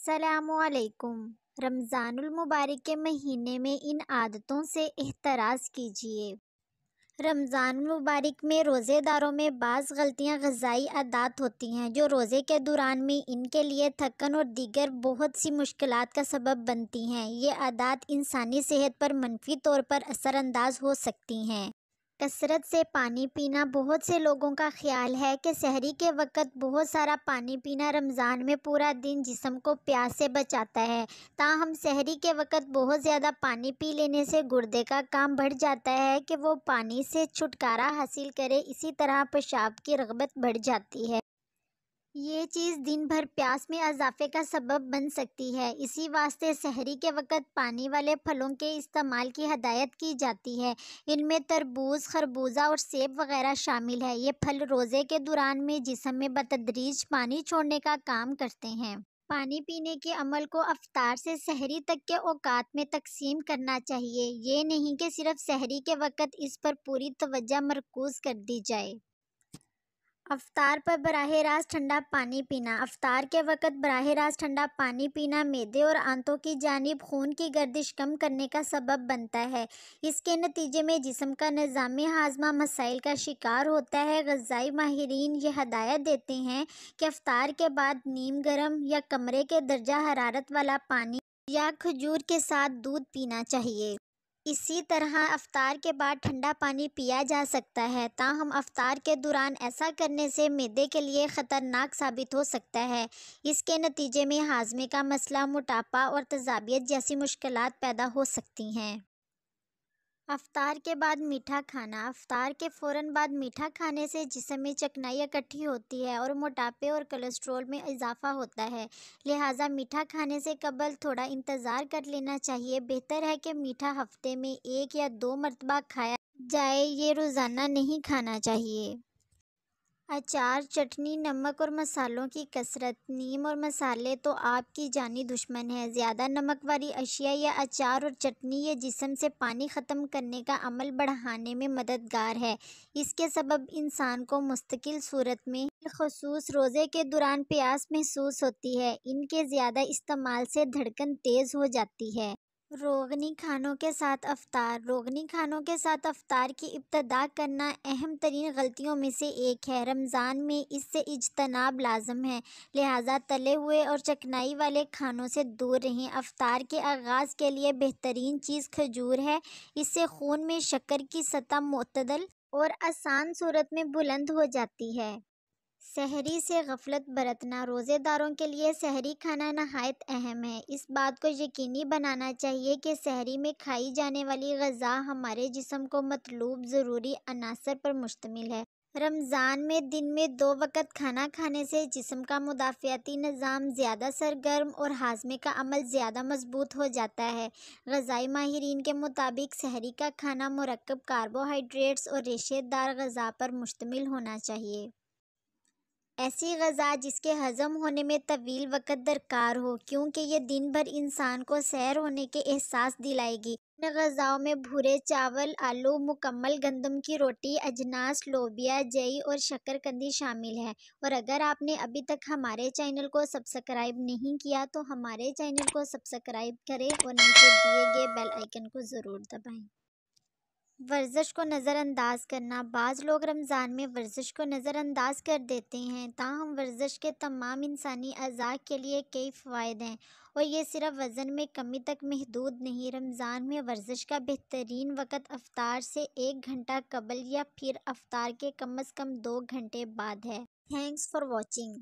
السلام علیکم۔ رمضان المبارک کے مہینے میں ان عادتوں سے احتراز کیجیے۔ رمضان المبارک میں روزے داروں میں بعض غلطیاں غذائی عادات ہوتی ہیں جو روزے کے دوران میں ان کے لیے تھکن اور دیگر بہت سی مشکلات کا سبب بنتی ہیں۔ یہ عادات انسانی صحت پر منفی طور پر اثر انداز ہو سکتی ہیں۔ کثرت سے پانی پینا۔ بہت سے لوگوں کا خیال ہے کہ سحری کے وقت بہت سارا پانی پینا رمضان میں پورا دن جسم کو پیاس سے بچاتا ہے، تاہم سحری کے وقت بہت زیادہ پانی پی لینے سے گردے کا کام بڑھ جاتا ہے کہ وہ پانی سے چھٹکارا حاصل کرے، اسی طرح پیشاب کی رغبت بڑھ جاتی ہے۔ یہ چیز دن بھر پیاس میں اضافے کا سبب بن سکتی ہے۔ اسی واسطے سحری کے وقت پانی والے پھلوں کے استعمال کی ہدایت کی جاتی ہے۔ ان میں تربوز، خربوزہ اور سیب وغیرہ شامل ہے۔ یہ پھل روزے کے دوران میں جسم میں بتدریج پانی چھوڑنے کا کام کرتے ہیں۔ پانی پینے کے عمل کو افطار سے سحری تک کے اوقات میں تقسیم کرنا چاہیے۔ یہ نہیں کہ صرف سحری کے وقت اس پر پوری توجہ مرکوز کر دی جائے۔ افطار پر براہ راست ٹھنڈا پانی پینا۔ افطار کے وقت براہ راست ٹھنڈا پانی پینا معدے اور آنتوں کی جانب خون کی گردش کم کرنے کا سبب بنتا ہے۔ اس کے نتیجے میں جسم کا نظام ہاضمہ مسائل کا شکار ہوتا ہے۔ غذائی ماہرین یہ ہدایت دیتے ہیں کہ افطار کے بعد نیم گرم یا کمرے کے درجہ حرارت والا پانی یا کھجور کے ساتھ دودھ پینا چاہیے۔ اسی طرح افطار کے بعد ٹھنڈا پانی پیا جا سکتا ہے، تاہم افطار کے دوران ایسا کرنے سے معدے کے لیے خطرناک ثابت ہو سکتا ہے۔ اس کے نتیجے میں ہاضمے کا مسئلہ، موٹاپا اور تیزابیت جیسی مشکلات پیدا ہو سکتی ہیں۔ افطار کے بعد میٹھا کھانا۔ افطار کے فوراً بعد میٹھا کھانے سے جسم میں چکنائی اکٹھی ہوتی ہے اور موٹاپے اور کولیسٹرول میں اضافہ ہوتا ہے، لہٰذا میٹھا کھانے سے قبل تھوڑا انتظار کر لینا چاہیے۔ بہتر ہے کہ میٹھا ہفتے میں 1 یا 2 مرتبہ کھایا جائے، یہ روزانہ نہیں کھانا چاہیے۔ اچار، چٹنی، نمک اور مسالوں کی کثرت۔ نیم اور مسالے تو آپ کی جانی دشمن ہیں۔ زیادہ نمک والی اشیاء یا اچار اور چٹنی یہ جسم سے پانی ختم کرنے کا عمل بڑھانے میں مددگار ہے۔ اس کے سبب انسان کو مستقل صورت میں بالخصوص روزے کے دوران پیاس محسوس ہوتی ہے۔ ان کے زیادہ استعمال سے دھڑکن تیز ہو جاتی ہے۔ روغنی کھانوں کے ساتھ افطار۔ روغنی کھانوں کے ساتھ افطار کی ابتدا کرنا اہم ترین غلطیوں میں سے ایک ہے۔ رمضان میں اس سے اجتناب لازم ہے، لہٰذا تلے ہوئے اور چکنائی والے کھانوں سے دور رہیں۔ افطار کے آغاز کے لیے بہترین چیز کھجور ہے۔ اس سے خون میں شکر کی سطح معتدل اور آسان صورت میں بلند ہو جاتی ہے۔ سحری سے غفلت برتنا۔ روزے داروں کے لیے سحری کھانا نہایت اہم ہے۔ اس بات کو یقینی بنانا چاہیے کہ سحری میں کھائی جانے والی غذا ہمارے جسم کو مطلوب ضروری عناصر پر مشتمل ہے۔ رمضان میں دن میں 2 وقت کھانا کھانے سے جسم کا مدافعتی نظام زیادہ سرگرم اور ہاضمے کا عمل زیادہ مضبوط ہو جاتا ہے۔ غذائی ماہرین کے مطابق سحری کا کھانا مرکب کاربوہائیڈریٹس اور ریشے دار غذا پر مشتمل ہونا چاہیے۔ ایسی غذا جس کے ہضم ہونے میں طویل وقت درکار ہو، کیونکہ یہ دن بھر انسان کو سحر ہونے کے احساس دلائے گی۔ ان غذاؤں میں بھورے چاول، آلو، مکمل گندم کی روٹی، اجناس، لوبیا، جئی اور شکرقندی شامل ہے۔ اور اگر آپ نے ابھی تک ہمارے چینل کو سبسکرائب نہیں کیا تو ہمارے چینل کو سبسکرائب کریں اور نیچے دیے گئے بیل آئیکن کو ضرور دبائیں۔ ورزش کو نظر انداز کرنا۔ بعض لوگ رمضان میں ورزش کو نظر انداز کر دیتے ہیں، تاہم ورزش کے تمام انسانی اعضاء کے لیے کئی فوائد ہیں اور یہ صرف وزن میں کمی تک محدود نہیں۔ رمضان میں ورزش کا بہترین وقت افطار سے 1 گھنٹہ قبل یا پھر افطار کے کم از کم 2 گھنٹے بعد ہے۔ Thanks for watching.